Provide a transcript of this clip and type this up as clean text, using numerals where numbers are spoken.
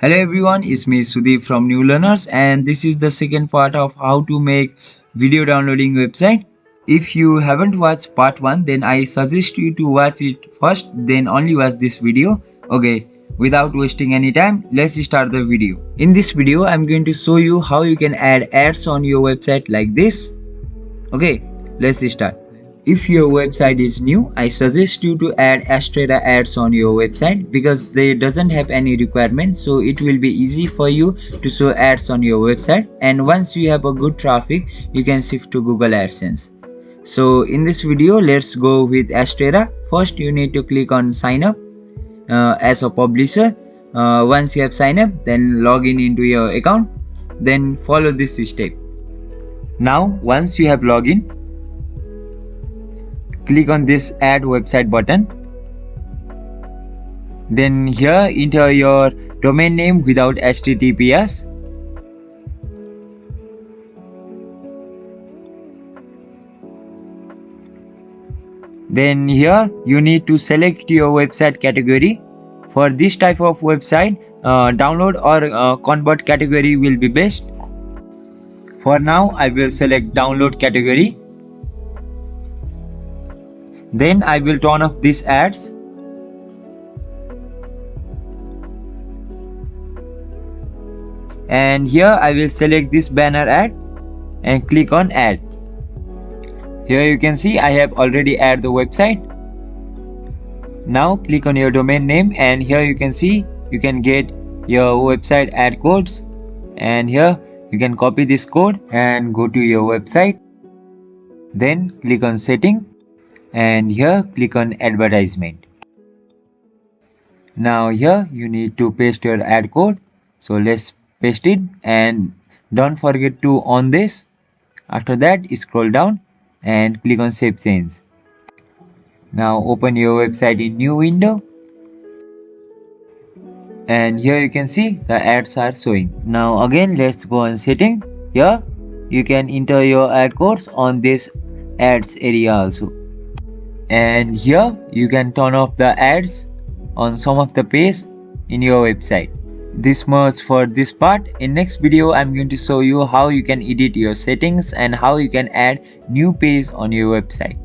Hello everyone, it's me Sudeep from New Learners and this is the second part of how to make video downloading website. If you haven't watched part 1 then I suggest you to watch it first then only watch this video. Okay, without wasting any time, let's start the video. In this video, I'm going to show you how you can add ads on your website like this. Okay, let's start. If your website is new, I suggest you to add Astrera ads on your website because they doesn't have any requirement, so it will be easy for you to show ads on your website, and once you have a good traffic you can shift to Google AdSense. So in this video, let's go with Astrera. First you need to click on sign up as a publisher. Once you have signed up, then log in into your account, then follow this step. Now once you have login, click on this add website button. Then here enter your domain name without HTTPS. Then here you need to select your website category. For this type of website, download or convert category will be best. For now I will select download category. Then I will turn off these ads. And here I will select this banner ad and click on add. Here you can see I have already added the website. Now click on your domain name and here you can see you can get your website ad codes, and here you can copy this code and go to your website. Then click on setting and here click on advertisement. Now here you need to paste your ad code, so let's paste it and don't forget to on this. After that scroll down and click on save change. Now open your website in new window and here you can see the ads are showing. Now again let's go on setting. Here you can enter your ad codes on this ads area also, and here you can turn off the ads on some of the page in your website. This much for this part. In next video I'm going to show you how you can edit your settings and how you can add new page on your website.